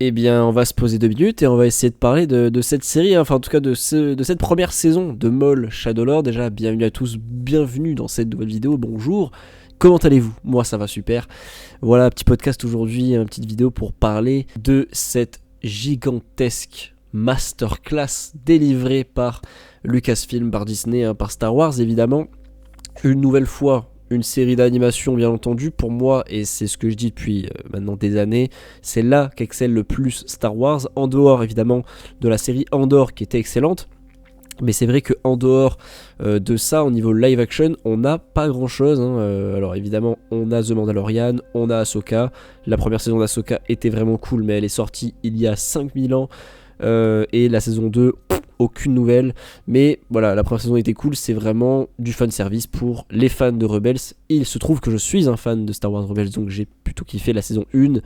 Eh bien, on va se poser 2 minutes et on va essayer de parler de cette série, hein, enfin en tout cas de cette première saison de MOL Shadowlord. Déjà, bienvenue à tous, bienvenue dans cette nouvelle vidéo, bonjour. Comment allez-vous? Moi ça va super. Voilà, petit podcast aujourd'hui, une petite vidéo pour parler de cette gigantesque masterclass délivrée par Lucasfilm, par Disney, par Star Wars évidemment. Une nouvelle fois, une série d'animation bien entendu, pour moi, et c'est ce que je dis depuis maintenant des années, c'est là qu'excelle le plus Star Wars, en dehors évidemment de la série Andor qui était excellente. Mais c'est vrai qu'en dehors de ça, au niveau live action, on n'a pas grand chose. Alors évidemment, on a The Mandalorian, on a Ahsoka. La première saison d'Ahsoka était vraiment cool, mais elle est sortie il y a 5000 ans. Et la saison 2, aucune nouvelle. Mais voilà, la première saison était cool, c'est vraiment du fanservice pour les fans de Rebels. Il se trouve que je suis un fan de Star Wars Rebels, donc j'ai plutôt kiffé la saison 1.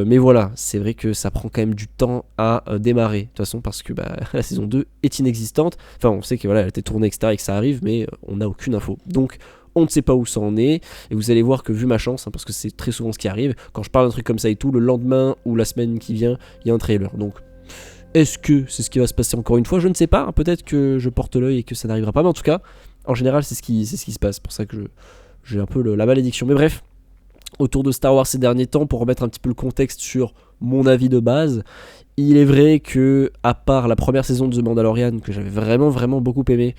Mais voilà, c'est vrai que ça prend quand même du temps à démarrer, de toute façon, parce que la saison 2 est inexistante. Enfin, on sait que voilà, elle a été tournée, etc., et que ça arrive, mais on n'a aucune info. Donc, on ne sait pas où ça en est, et vous allez voir que vu ma chance, parce que c'est très souvent ce qui arrive, quand je parle d'un truc comme ça et tout, le lendemain ou la semaine qui vient, il y a un trailer. Donc, est-ce que c'est ce qui va se passer encore une fois? Je ne sais pas, peut-être que je porte l'œil et que ça n'arrivera pas, mais en tout cas, en général, c'est ce qui se passe. C'est pour ça que j'ai un peu la malédiction. Mais bref, autour de Star Wars ces derniers temps, pour remettre un petit peu le contexte sur mon avis de base, il est vrai que, à part la première saison de The Mandalorian, que j'avais vraiment beaucoup aimé,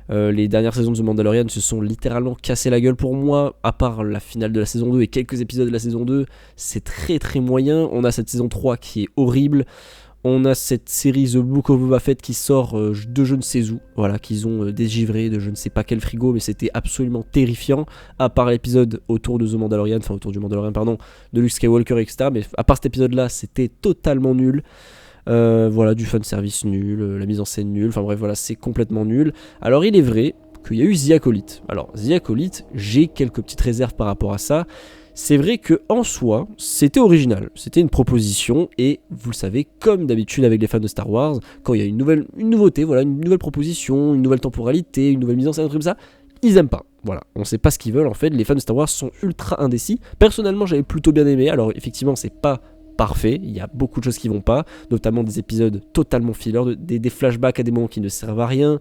les dernières saisons de The Mandalorian se sont littéralement cassées la gueule pour moi, à part la finale de la saison 2 et quelques épisodes de la saison 2, c'est très moyen. On a cette saison 3 qui est horrible. On a cette série The Book of Boba Fett qui sort de je ne sais où, voilà, qu'ils ont dégivré de je ne sais pas quel frigo, mais c'était absolument terrifiant, à part l'épisode autour de The Mandalorian, enfin autour du Mandalorian, pardon, de Luke Skywalker, etc. Mais à part cet épisode-là, c'était totalement nul. Voilà, du fanservice nul, la mise en scène nulle, enfin bref, voilà, c'est complètement nul. Alors il est vrai qu'il y a eu The Acolyte. Alors, The Acolyte, j'ai quelques petites réserves par rapport à ça. C'est vrai que en soi, c'était original, c'était une proposition, et vous le savez, comme d'habitude avec les fans de Star Wars, quand il y a une nouveauté, voilà, une nouvelle proposition, une nouvelle temporalité, une nouvelle mise en scène, un truc comme ça, ils aiment pas. Voilà, on sait pas ce qu'ils veulent en fait, les fans de Star Wars sont ultra indécis. Personnellement, j'avais plutôt bien aimé, alors effectivement, c'est pas parfait, il y a beaucoup de choses qui vont pas, notamment des épisodes totalement fillers, des flashbacks à des moments qui ne servent à rien.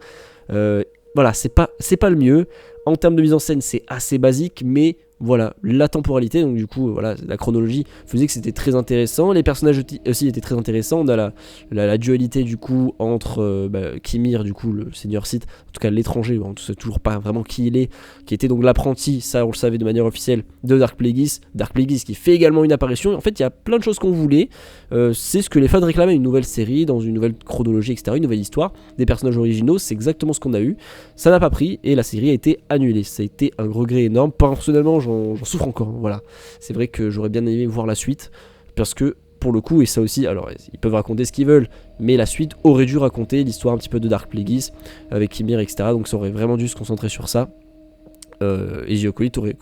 Voilà, c'est pas le mieux. En termes de mise en scène, c'est assez basique, mais voilà, la temporalité, donc du coup, voilà, la chronologie faisait que c'était très intéressant. Les personnages aussi étaient très intéressants. On a la dualité du coup entre Kimir, du coup, le seigneur Sith, en tout cas l'étranger, on ne sait toujours pas vraiment qui il est, qui était donc l'apprenti, ça on le savait de manière officielle, de Dark Plagueis. Dark Plagueis qui fait également une apparition. En fait, il y a plein de choses qu'on voulait. C'est ce que les fans réclamaient, une nouvelle série, dans une nouvelle chronologie, etc., une nouvelle histoire, des personnages originaux, c'est exactement ce qu'on a eu. Ça n'a pas pris et la série a été annulée. Ça a été un regret énorme. Personnellement, j'en souffre encore. Voilà. C'est vrai que j'aurais bien aimé voir la suite parce que pour le coup, et ça aussi, alors ils peuvent raconter ce qu'ils veulent, mais la suite aurait dû raconter l'histoire un petit peu de Dark Plagueis avec Kimir, etc. Donc ça aurait vraiment dû se concentrer sur ça. Et The Acolyte aurait,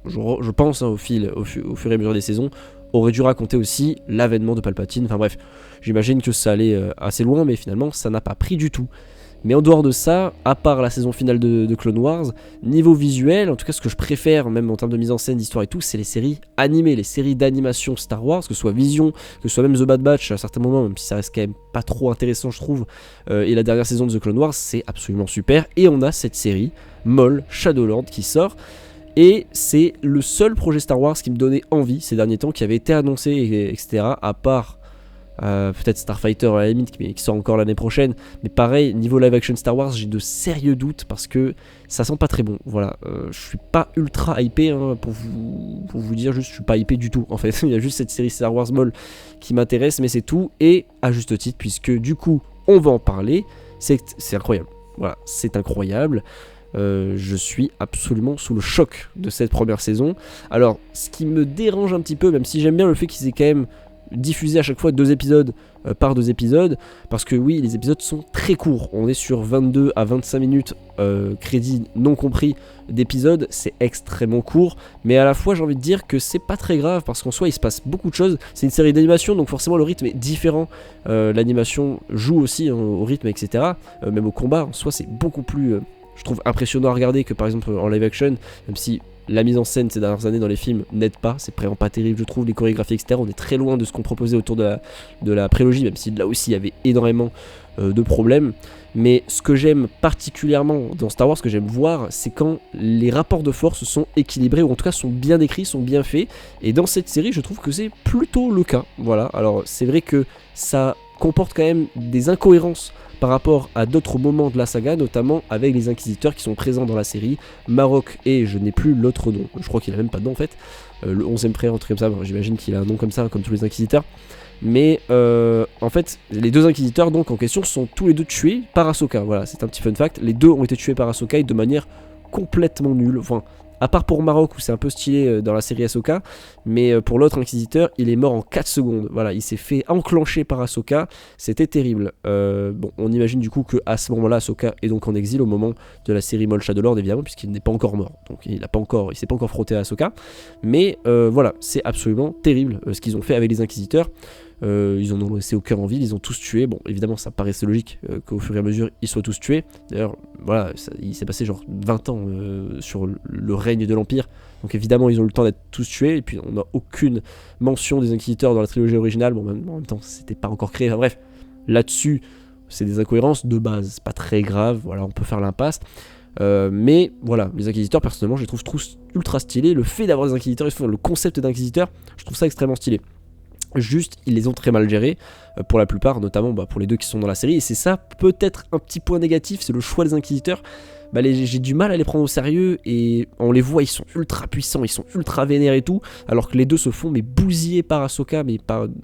je pense, au fur et à mesure des saisons, aurait dû raconter aussi l'avènement de Palpatine. Enfin bref, j'imagine que ça allait assez loin, mais finalement ça n'a pas pris du tout. Mais en dehors de ça, à part la saison finale de Clone Wars, niveau visuel, en tout cas ce que je préfère, même en termes de mise en scène, d'histoire et tout, c'est les séries animées, les séries d'animation Star Wars, que ce soit Vision, que ce soit même The Bad Batch à certains moments, même si ça reste quand même pas trop intéressant je trouve, et la dernière saison de The Clone Wars, c'est absolument super. Et on a cette série, MOL Shadowlord, qui sort, et c'est le seul projet Star Wars qui me donnait envie ces derniers temps, qui avait été annoncé, etc., à part... peut-être Starfighter à la limite qui sort encore l'année prochaine, mais pareil, niveau live action Star Wars, j'ai de sérieux doutes parce que ça sent pas très bon. Voilà, je suis pas ultra hypé, pour vous dire, juste je suis pas hypé du tout en fait. Il y a juste cette série Star Wars MOL qui m'intéresse, mais c'est tout, et à juste titre, puisque du coup on va en parler. C'est incroyable, voilà, c'est incroyable. Je suis absolument sous le choc de cette première saison. Alors, ce qui me dérange un petit peu, même si j'aime bien le fait qu'ils aient quand même diffusé à chaque fois 2 épisodes par 2 épisodes, parce que oui, les épisodes sont très courts, on est sur 22 à 25 minutes crédit non compris d'épisodes, c'est extrêmement court, mais à la fois j'ai envie de dire que c'est pas très grave, parce qu'en soi il se passe beaucoup de choses, c'est une série d'animation, donc forcément le rythme est différent, l'animation joue aussi au rythme, etc., même au combat, en soi c'est beaucoup plus... je trouve impressionnant à regarder que par exemple en live action, même si la mise en scène ces dernières années dans les films n'aide pas, c'est vraiment pas terrible je trouve, les chorégraphies etc. On est très loin de ce qu'on proposait autour de la prélogie, même si là aussi il y avait énormément de problèmes. Mais ce que j'aime particulièrement dans Star Wars, ce que j'aime voir, c'est quand les rapports de force sont équilibrés, ou en tout cas sont bien écrits, sont bien faits. Et dans cette série, je trouve que c'est plutôt le cas. Voilà, alors c'est vrai que ça comporte quand même des incohérences par rapport à d'autres moments de la saga, notamment avec les inquisiteurs qui sont présents dans la série. Marok et je n'ai plus l'autre nom, je crois qu'il a même pas de nom en fait, le 11e frère, un truc comme ça, j'imagine qu'il a un nom comme ça, comme tous les inquisiteurs. Mais en fait, les deux inquisiteurs donc en question sont tous les deux tués par Ahsoka. Voilà, c'est un petit fun fact. Les deux ont été tués par Ahsoka et de manière complètement nulle. Enfin, à part pour Marok où c'est un peu stylé dans la série Ahsoka, mais pour l'autre inquisiteur, il est mort en 4 secondes. Voilà, il s'est fait enclencher par Ahsoka. C'était terrible. Bon, on imagine du coup qu'à ce moment-là, Ahsoka est donc en exil au moment de la série Maul Shadowlord évidemment, puisqu'il n'est pas encore mort. Donc il s'est pas encore frotté à Ahsoka. Mais voilà, c'est absolument terrible ce qu'ils ont fait avec les inquisiteurs. Ils en ont laissé aucun en ville, ils ont tous tué. Bon, évidemment, ça paraissait logique qu'au fur et à mesure, ils soient tous tués. D'ailleurs, voilà, il s'est passé genre 20 ans sur le règne de l'Empire. Donc évidemment, ils ont eu le temps d'être tous tués. Et puis, on n'a aucune mention des Inquisiteurs dans la trilogie originale. Bon, en même temps, c'était pas encore créé. Enfin bref, là-dessus, c'est des incohérences de base. C'est pas très grave, voilà, on peut faire l'impasse. Mais voilà, les Inquisiteurs, personnellement, je les trouve ultra stylés. Le fait d'avoir des Inquisiteurs, le concept d'Inquisiteur, je trouve ça extrêmement stylé. Juste, ils les ont très mal gérés, pour la plupart, notamment pour les deux qui sont dans la série, et c'est ça peut-être un petit point négatif, c'est le choix des Inquisiteurs. J'ai du mal à les prendre au sérieux, et on les voit, ils sont ultra puissants, ils sont ultra vénères et tout, alors que les deux se font bousiller par Ahsoka,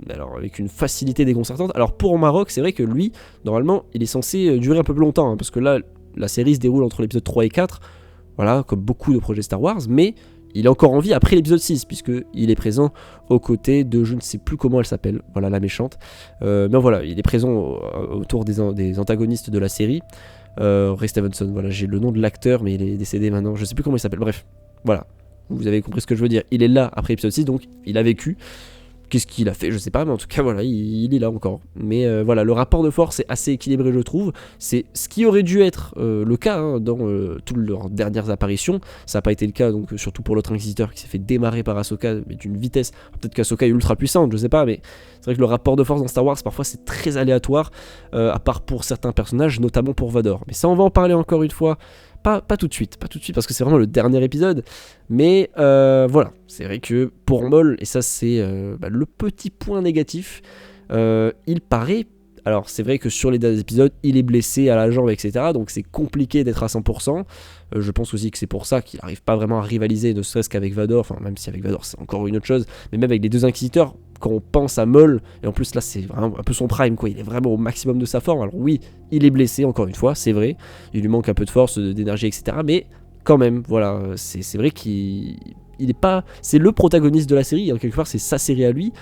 alors avec une facilité déconcertante. Alors pour Marok, c'est vrai que lui, normalement, il est censé durer un peu plus longtemps, parce que là, la série se déroule entre l'épisode 3 et 4, voilà, comme beaucoup de projets Star Wars, mais il est encore en vie après l'épisode 6, puisqu'il est présent aux côtés de je ne sais plus comment elle s'appelle, voilà la méchante. Mais voilà, il est présent autour des antagonistes de la série. Ray Stevenson, voilà, j'ai le nom de l'acteur, mais il est décédé maintenant, je ne sais plus comment il s'appelle, bref, voilà. Vous avez compris ce que je veux dire. Il est là après l'épisode 6, donc il a vécu. Qu'est-ce qu'il a fait, je sais pas, mais en tout cas voilà, il est là encore. Mais voilà, le rapport de force est assez équilibré je trouve. C'est ce qui aurait dû être le cas dans toutes leurs dernières apparitions. Ça n'a pas été le cas, donc surtout pour l'autre inquisiteur qui s'est fait démarrer par Ahsoka, mais d'une vitesse. Peut-être qu'Ahsoka est ultra puissante, je sais pas, mais c'est vrai que le rapport de force dans Star Wars parfois c'est très aléatoire, à part pour certains personnages, notamment pour Vador. Mais ça on va en parler encore une fois. Pas tout de suite, parce que c'est vraiment le dernier épisode. Mais voilà, c'est vrai que pour Maul, et ça c'est le petit point négatif, il paraît... Alors c'est vrai que sur les derniers épisodes, il est blessé à la jambe, etc. Donc c'est compliqué d'être à 100%. Je pense aussi que c'est pour ça qu'il n'arrive pas vraiment à rivaliser, ne serait-ce qu'avec Vador. Enfin, même si avec Vador c'est encore une autre chose. Mais même avec les deux Inquisiteurs, quand on pense à Maul, et en plus là c'est vraiment un peu son prime, quoi. Il est vraiment au maximum de sa forme. Alors oui, il est blessé, encore une fois, c'est vrai. Il lui manque un peu de force, d'énergie, etc. Mais quand même, voilà, c'est vrai qu'il est pas... C'est le protagoniste de la série, quelque part c'est sa série à lui.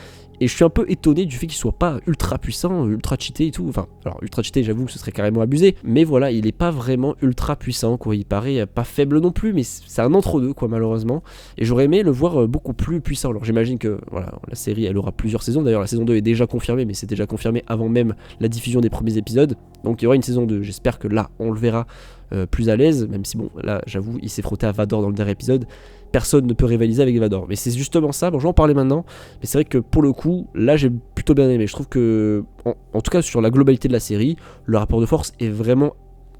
Et je suis un peu étonné du fait qu'il soit pas ultra puissant, ultra cheaté et tout. Enfin, alors ultra cheaté, j'avoue que ce serait carrément abusé. Mais voilà, il est pas vraiment ultra puissant, quoi. Il paraît pas faible non plus, mais c'est un entre-deux, quoi, malheureusement. Et j'aurais aimé le voir beaucoup plus puissant. Alors j'imagine que voilà, la série, elle aura plusieurs saisons. D'ailleurs, la saison 2 est déjà confirmée, mais c'est déjà confirmé avant même la diffusion des premiers épisodes. Donc il y aura une saison 2. J'espère que là, on le verra plus à l'aise. Même si, bon, là, j'avoue, il s'est frotté à Vador dans le dernier épisode. Personne ne peut rivaliser avec Vador. Mais c'est justement ça, bon je vais en parler maintenant, mais c'est vrai que pour le coup, là j'ai plutôt bien aimé. Je trouve que, en tout cas sur la globalité de la série, le rapport de force est vraiment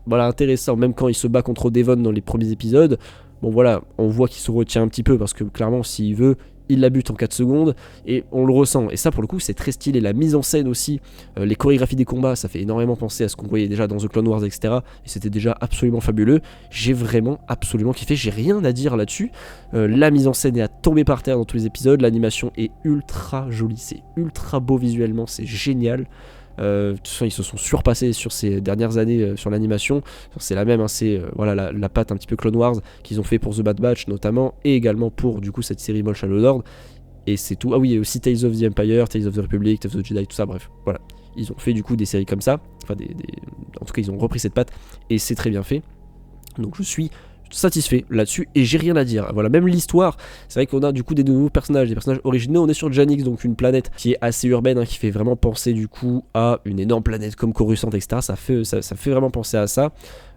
intéressant, même quand il se bat contre Devon dans les premiers épisodes. Bon voilà, on voit qu'il se retient un petit peu, parce que clairement s'il veut, il la bute en 4 secondes, et on le ressent. Et ça pour le coup c'est très stylé, la mise en scène aussi, les chorégraphies des combats, ça fait énormément penser à ce qu'on voyait déjà dans The Clone Wars, etc. Et c'était déjà absolument fabuleux. J'ai vraiment absolument kiffé, j'ai rien à dire là-dessus. La mise en scène est à tomber par terre dans tous les épisodes, l'animation est ultra jolie, c'est ultra beau visuellement, c'est génial. De toute façon, ils se sont surpassés sur ces dernières années sur l'animation. C'est la même, c'est voilà la patte un petit peu Clone Wars qu'ils ont fait pour The Bad Batch notamment, et également pour du coup cette série Maul Shadowlord. Et c'est tout. Ah oui, il y a aussi Tales of the Empire, Tales of the Republic, Tales of the Jedi, tout ça. Bref, voilà. Ils ont fait du coup des séries comme ça. Enfin, en tout cas, ils ont repris cette patte et c'est très bien fait. Donc je suis satisfait là-dessus et j'ai rien à dire. Voilà, même l'histoire, c'est vrai qu'on a du coup des nouveaux personnages, des personnages originaux. On est sur Janix, donc une planète qui est assez urbaine, qui fait vraiment penser du coup à une énorme planète comme Coruscant, etc. Ça fait vraiment penser à ça.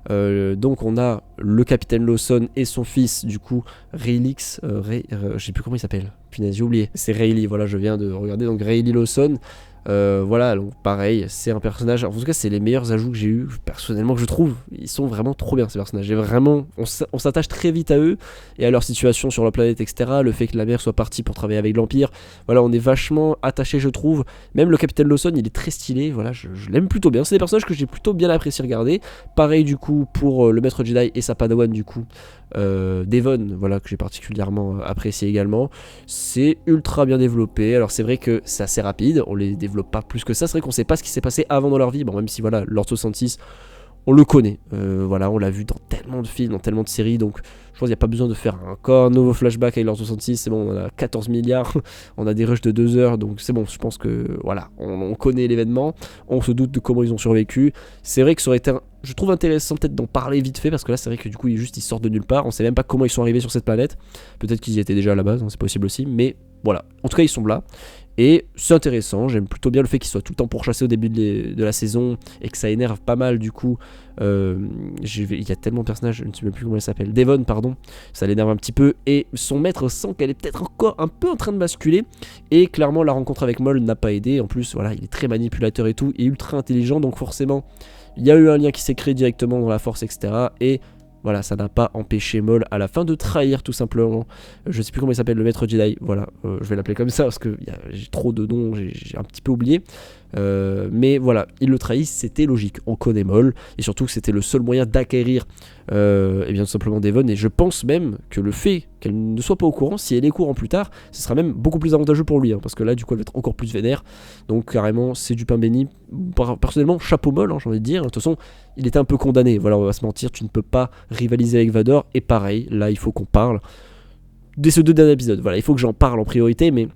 Donc on a le capitaine Lawson et son fils du coup Raylix, je sais plus comment il s'appelle, punaise j'ai oublié, c'est Rayleigh, voilà je viens de regarder, donc Rayleigh Lawson. Voilà, donc pareil, c'est un personnage. En tout cas, c'est les meilleurs ajouts que j'ai eu personnellement, que je trouve. Ils sont vraiment trop bien ces personnages. On s'attache très vite à eux et à leur situation sur la planète, etc. Le fait que la mère soit partie pour travailler avec l'Empire, voilà, on est vachement attaché, je trouve. Même le capitaine Lawson, il est très stylé. Voilà, je l'aime plutôt bien. C'est des personnages que j'ai plutôt bien apprécié regarder. Pareil du coup pour le maître Jedi et sa Padawan du coup. Devon, voilà, que j'ai particulièrement apprécié également. C'est ultra bien développé. Alors c'est vrai que c'est assez rapide, on les développe pas plus que ça. C'est vrai qu'on sait pas ce qui s'est passé avant dans leur vie. Bon, même si voilà, Lord 66, on le connaît. Voilà, on l'a vu dans tellement de films, dans tellement de séries. Donc je pense qu'il n'y a pas besoin de faire encore un nouveau flashback avec Lord 66. C'est bon, on a 14 milliards, on a des rushs de 2 heures. Donc c'est bon, je pense que voilà, on connaît l'événement. On se doute de comment ils ont survécu. C'est vrai que ça aurait été je trouve intéressant peut-être d'en parler vite fait parce que là c'est vrai que du coup ils sortent de nulle part, on sait même pas comment ils sont arrivés sur cette planète, peut-être qu'ils y étaient déjà à la base, c'est possible aussi, mais voilà, en tout cas ils sont là et c'est intéressant, j'aime plutôt bien le fait qu'ils soient tout le temps pourchassés au début de la saison et que ça énerve pas mal du coup. Il y a tellement de personnages, je ne sais même plus comment elle s'appelle, Devon pardon, ça l'énerve un petit peu et son maître sent qu'elle est peut-être encore un peu en train de basculer et clairement la rencontre avec Maul n'a pas aidé, en plus voilà il est très manipulateur et tout et ultra intelligent donc forcément il y a eu un lien qui s'est créé directement dans la force, etc. Et voilà, ça n'a pas empêché Maul à la fin de trahir tout simplement. Je sais plus comment il s'appelle, le maître Jedi. Voilà, je vais l'appeler comme ça parce que j'ai trop de noms, j'ai un petit peu oublié. Mais voilà, il le trahit, c'était logique. On connaît Maul et surtout que c'était le seul moyen d'acquérir et bien tout simplement Devon. Et je pense même que le fait qu'elle ne soit pas au courant, si elle est au courant plus tard, ce sera même beaucoup plus avantageux pour lui, parce que là du coup elle va être encore plus vénère. Donc carrément c'est du pain béni. Personnellement chapeau Maul, j'ai envie de dire. De toute façon il était un peu condamné, voilà, on va se mentir, tu ne peux pas rivaliser avec Vador. Et pareil, là il faut qu'on parle dès ce 2 derniers épisodes. Voilà, il faut que j'en parle en priorité, mais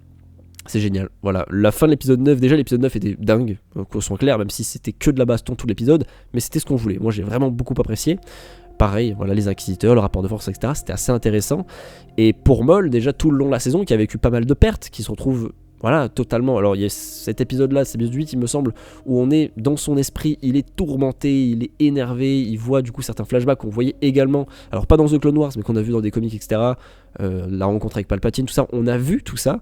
c'est génial. Voilà, la fin de l'épisode 9, déjà l'épisode 9 était dingue, qu'on soit clair, même si c'était que de la baston tout l'épisode, mais c'était ce qu'on voulait. Moi j'ai vraiment beaucoup apprécié. Pareil, voilà, les inquisiteurs, le rapport de force, etc. C'était assez intéressant. Et pour Maul, déjà tout le long de la saison, qui a vécu pas mal de pertes, qui se retrouve voilà, totalement. Alors il y a cet épisode-là, c'est l'épisode 8 il me semble, où on est dans son esprit, il est tourmenté, il est énervé, il voit du coup certains flashbacks qu'on voyait également, alors pas dans The Clone Wars, mais qu'on a vu dans des comics, etc. La rencontre avec Palpatine, tout ça, on a vu tout ça.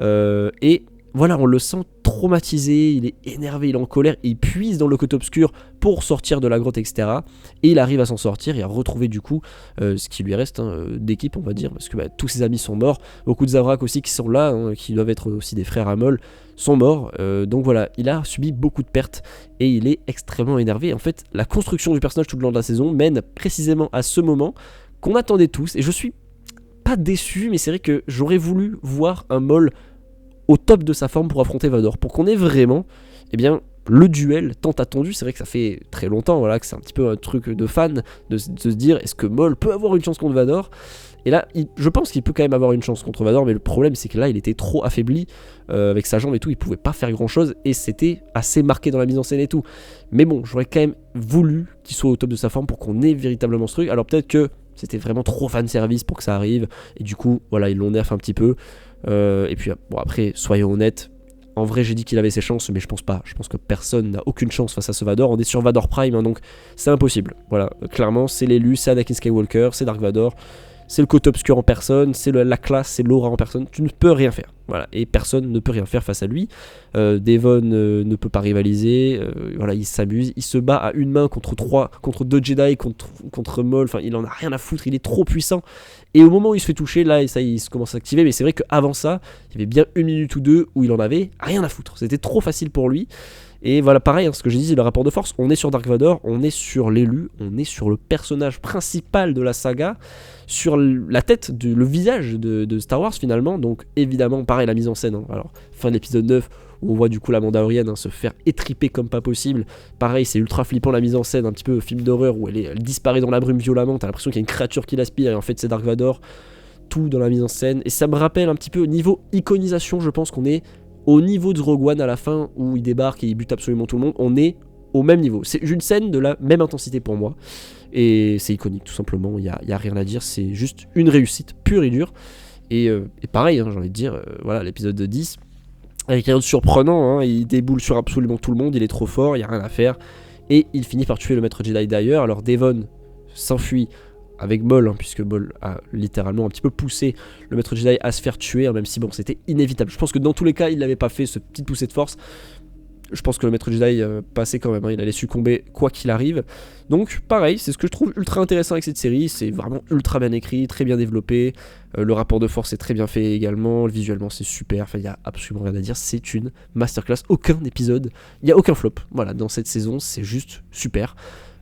Et voilà, on le sent traumatisé, il est énervé, il est en colère, il puise dans le côté obscur pour sortir de la grotte, etc. Et il arrive à s'en sortir et à retrouver du coup ce qui lui reste d'équipe, on va dire, parce que tous ses amis sont morts, beaucoup de Zavrak aussi qui sont là, qui doivent être aussi des frères à Maul, sont morts, donc voilà, il a subi beaucoup de pertes et il est extrêmement énervé. En fait, la construction du personnage tout le long de la saison mène précisément à ce moment qu'on attendait tous, et je suis pas déçu, mais c'est vrai que j'aurais voulu voir un Maul au top de sa forme pour affronter Vador, pour qu'on ait vraiment le duel tant attendu. C'est vrai que ça fait très longtemps, voilà, que c'est un petit peu un truc de fan de se dire est-ce que Maul peut avoir une chance contre Vador. Et là je pense qu'il peut quand même avoir une chance contre Vador, mais le problème c'est que là il était trop affaibli avec sa jambe et tout, il pouvait pas faire grand chose et c'était assez marqué dans la mise en scène et tout. Mais bon, j'aurais quand même voulu qu'il soit au top de sa forme pour qu'on ait véritablement ce truc. Alors peut-être que c'était vraiment trop fan service pour que ça arrive et du coup voilà, ils l'ont nerf un petit peu. Et puis bon, après soyons honnêtes, en vrai j'ai dit qu'il avait ses chances, mais je pense pas, je pense que personne n'a aucune chance face à ce Vador. On est sur Vador Prime, donc c'est impossible. Voilà, clairement c'est l'élu, c'est Anakin Skywalker, c'est Dark Vador, c'est le côté obscur en personne, c'est la classe, c'est l'aura en personne, tu ne peux rien faire. Voilà, et personne ne peut rien faire face à lui. Devon ne peut pas rivaliser, voilà, il s'amuse, il se bat à une main contre 2 Jedi, contre Maul, enfin il en a rien à foutre, il est trop puissant. Et au moment où il se fait toucher, là ça il se commence à s'activer, mais c'est vrai qu'avant ça, il y avait bien 1 minute ou 2 où il en avait rien à foutre, c'était trop facile pour lui. Et voilà, pareil, ce que j'ai dit, c'est le rapport de force. On est sur Dark Vador, on est sur l'élu, on est sur le personnage principal de la saga, sur la tête, le visage de Star Wars finalement. Donc évidemment, pareil, la mise en scène. Alors, fin de l'épisode 9, où on voit du coup la Mandalorienne se faire étriper comme pas possible. Pareil, c'est ultra flippant la mise en scène, un petit peu film d'horreur où elle disparaît dans la brume violemment. T'as l'impression qu'il y a une créature qui l'aspire et en fait c'est Dark Vador. Tout dans la mise en scène. Et ça me rappelle un petit peu au niveau iconisation, je pense qu'on est au niveau de Rogue One à la fin où il débarque et il bute absolument tout le monde. On est au même niveau. C'est une scène de la même intensité pour moi. et c'est iconique tout simplement, il y a rien à dire, c'est juste une réussite pure et dure. Et pareil, hein, j'ai envie de dire, voilà, l'épisode 10, avec rien de surprenant, hein, il déboule sur absolument tout le monde, il est trop fort, il n'y a rien à faire, et il finit par tuer le maître Jedi d'ailleurs. Alors Devon s'enfuit avec Maul, hein, puisque Maul a littéralement un petit peu poussé le maître Jedi à se faire tuer, hein, même si bon, c'était inévitable. Je pense que dans tous les cas, il n'avait pas fait ce petit poussée de force. Je pense que le maître Jedi passait quand même, hein, il allait succomber quoi qu'il arrive. Donc pareil, c'est ce que je trouve ultra intéressant avec cette série, c'est vraiment ultra bien écrit, très bien développé, le rapport de force est très bien fait également, visuellement c'est super, enfin il n'y a absolument rien à dire, c'est une masterclass, aucun épisode, il n'y a aucun flop, voilà, dans cette saison c'est juste super.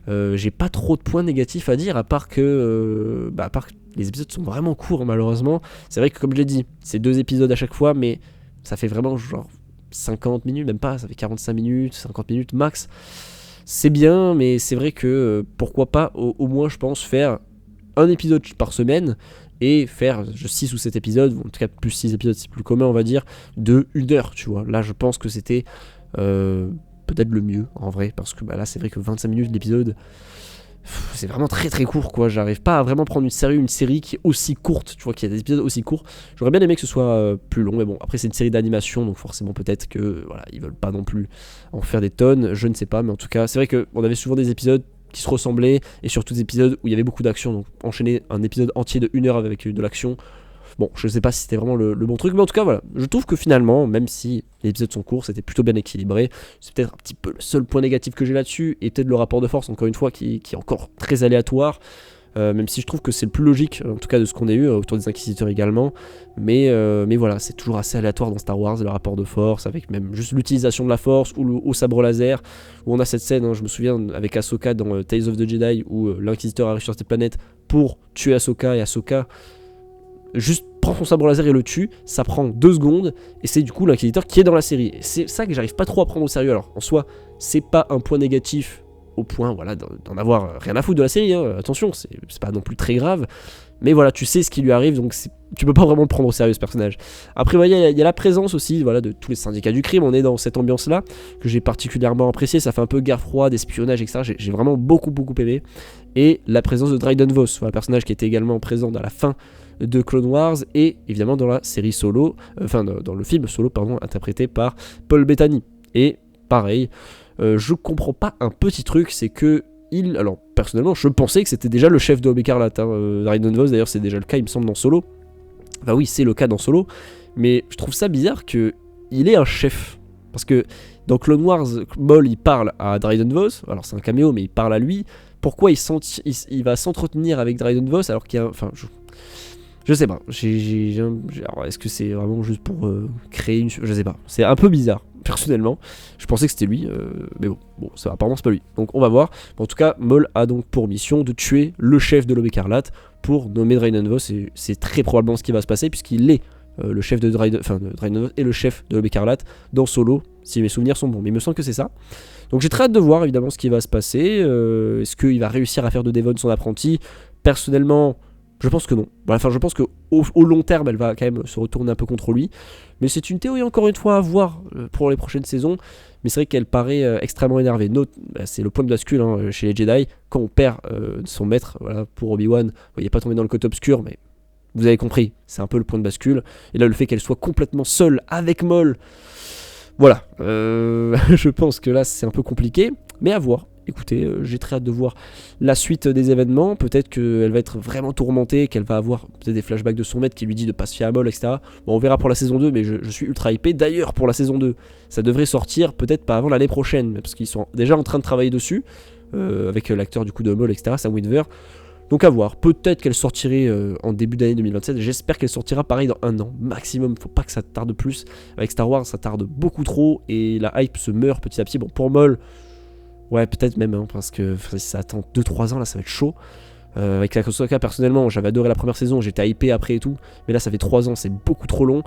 J'ai pas trop de points négatifs à dire, à part que les épisodes sont vraiment courts malheureusement. C'est vrai que comme je l'ai dit, c'est 2 épisodes à chaque fois, mais ça fait vraiment genre 50 minutes, même pas, ça fait 45 minutes, 50 minutes max. C'est bien, mais c'est vrai que pourquoi pas au moins, je pense, faire un épisode par semaine et faire 6 ou 7 épisodes, ou en tout cas plus 6 épisodes, c'est plus commun, on va dire, de 1 heure, tu vois. Là, je pense que c'était peut-être le mieux, en vrai, parce que là, c'est vrai que 25 minutes l'épisode, c'est vraiment très très court, quoi. J'arrive pas à vraiment prendre une série qui est aussi courte, tu vois, qui a des épisodes aussi courts. J'aurais bien aimé que ce soit plus long, mais bon, après c'est une série d'animation, donc forcément peut-être que voilà, ils veulent pas non plus en faire des tonnes, je ne sais pas, mais en tout cas, c'est vrai qu'on avait souvent des épisodes qui se ressemblaient, et surtout des épisodes où il y avait beaucoup d'action, donc enchaîner un épisode entier de 1 heure avec de l'action, bon, je sais pas si c'était vraiment le bon truc, mais en tout cas, voilà, je trouve que finalement, même si les épisodes sont courts, c'était plutôt bien équilibré. C'est peut-être un petit peu le seul point négatif que j'ai là-dessus, et peut-être le rapport de force, encore une fois, qui est encore très aléatoire, même si je trouve que c'est le plus logique, en tout cas de ce qu'on a eu, autour des Inquisiteurs également, mais voilà, c'est toujours assez aléatoire dans Star Wars, le rapport de force, avec même juste l'utilisation de la force, ou au sabre laser, où on a cette scène, hein, je me souviens, avec Ahsoka dans Tales of the Jedi, où l'Inquisiteur arrive sur cette planète pour tuer Ahsoka, et Ahsoka juste prend son sabre laser et le tue, ça prend 2 secondes, et c'est du coup l'Inquisiteur qui est dans la série. Et c'est ça que j'arrive pas trop à prendre au sérieux. Alors en soi, c'est pas un point négatif au point voilà, d'en avoir rien à foutre de la série, hein. Attention, c'est pas non plus très grave, mais voilà, tu sais ce qui lui arrive, donc tu peux pas vraiment le prendre au sérieux ce personnage. Après, il y a la présence aussi voilà, de tous les syndicats du crime, on est dans cette ambiance-là, que j'ai particulièrement apprécié, ça fait un peu guerre froide, espionnage, etc. J'ai vraiment beaucoup aimé, et la présence de Dryden Voss, voilà, personnage qui était également présent dans la fin de Clone Wars et évidemment dans la série Solo, dans le film Solo, pardon, interprété par Paul Bettany. Et pareil, je comprends pas un petit truc, c'est que alors personnellement, je pensais que c'était déjà le chef de Homme Écarlate, hein, Dryden Voss, d'ailleurs c'est déjà le cas, il me semble, dans Solo. Enfin oui, c'est le cas dans Solo, mais je trouve ça bizarre que il est un chef, parce que dans Clone Wars, Maul il parle à Dryden Voss, alors c'est un caméo, mais il parle à lui. Pourquoi il va s'entretenir avec Dryden Voss alors qu'il y a, enfin, je sais pas, alors est-ce que c'est vraiment juste pour créer une... Je sais pas, c'est un peu bizarre, personnellement. Je pensais que c'était lui, mais bon, ça, apparemment c'est pas lui. Donc on va voir. En tout cas, Maul a donc pour mission de tuer le chef de l'Aube écarlate pour nommer Dryden Voss, et c'est très probablement ce qui va se passer, puisqu'il est le chef de Dryden Voss et le chef de l'Aube écarlate dans Solo, si mes souvenirs sont bons, mais il me semble que c'est ça. Donc j'ai très hâte de voir évidemment ce qui va se passer. Est-ce qu'il va réussir à faire de Devon son apprenti? Personnellement, je pense que non. Enfin, je pense qu'au long terme, elle va quand même se retourner un peu contre lui. Mais c'est une théorie, encore une fois, à voir pour les prochaines saisons. Mais c'est vrai qu'elle paraît extrêmement énervée. C'est le point de bascule, hein, chez les Jedi. Quand on perd son maître, voilà, pour Obi-Wan, il n'est pas tombé dans le côté obscur, mais vous avez compris, c'est un peu le point de bascule. Et là, le fait qu'elle soit complètement seule avec Maul, voilà. Je pense que là, c'est un peu compliqué, mais à voir. Écoutez, j'ai très hâte de voir la suite des événements. Peut-être qu'elle va être vraiment tourmentée, qu'elle va avoir peut-être des flashbacks de son maître qui lui dit de pas se fier à Maul, etc. Bon, on verra pour la saison 2, mais je suis ultra hypé. D'ailleurs, pour la saison 2, ça devrait sortir peut-être pas avant l'année prochaine, parce qu'ils sont déjà en train de travailler dessus, avec l'acteur du coup de Maul, etc., Sam Witwer. Donc à voir, peut-être qu'elle sortirait en début d'année 2027, j'espère qu'elle sortira pareil dans 1 an, maximum, faut pas que ça tarde plus. Avec Star Wars, ça tarde beaucoup trop, et la hype se meurt petit à petit. Bon, pour Maul, ouais, peut-être même, hein, parce que si ça attend 2-3 ans, là, ça va être chaud. Avec la Ahsoka, personnellement, j'avais adoré la première saison, j'étais hypé après et tout. Mais là, ça fait 3 ans, c'est beaucoup trop long.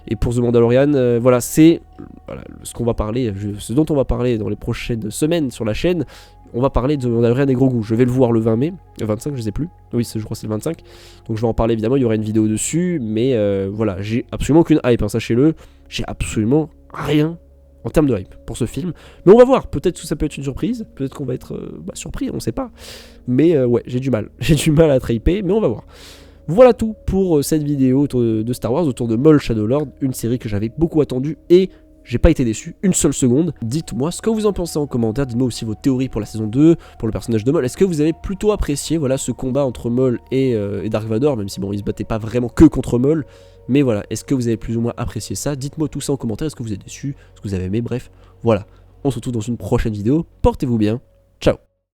Et pour The Mandalorian, voilà, c'est ce qu'on va parler, ce dont on va parler dans les prochaines semaines sur la chaîne. On va parler de Mandalorian et Grogu. Je vais le voir le 20 mai, le 25, je sais plus. Oui, je crois que c'est le 25. Donc je vais en parler évidemment, il y aura une vidéo dessus. Mais voilà, j'ai absolument aucune hype, hein, sachez-le. J'ai absolument rien en termes de hype pour ce film. Mais on va voir, peut-être que ça peut être une surprise, peut-être qu'on va être surpris, on sait pas. Mais ouais, j'ai du mal, j'ai du mal à être hypé, mais on va voir. Voilà tout pour cette vidéo autour de Star Wars, autour de Maul Shadowlord, une série que j'avais beaucoup attendue et j'ai pas été déçu une seule seconde. Dites-moi ce que vous en pensez en commentaire, dites-moi aussi vos théories pour la saison 2, pour le personnage de Maul. Est-ce que vous avez plutôt apprécié voilà, ce combat entre Maul et Dark Vador, même si bon, il se battait pas vraiment que contre Maul. Mais voilà, est-ce que vous avez plus ou moins apprécié ça? Dites-moi tout ça en commentaire, est-ce que vous êtes déçu, est-ce que vous avez aimé, bref, voilà. On se retrouve dans une prochaine vidéo, portez-vous bien,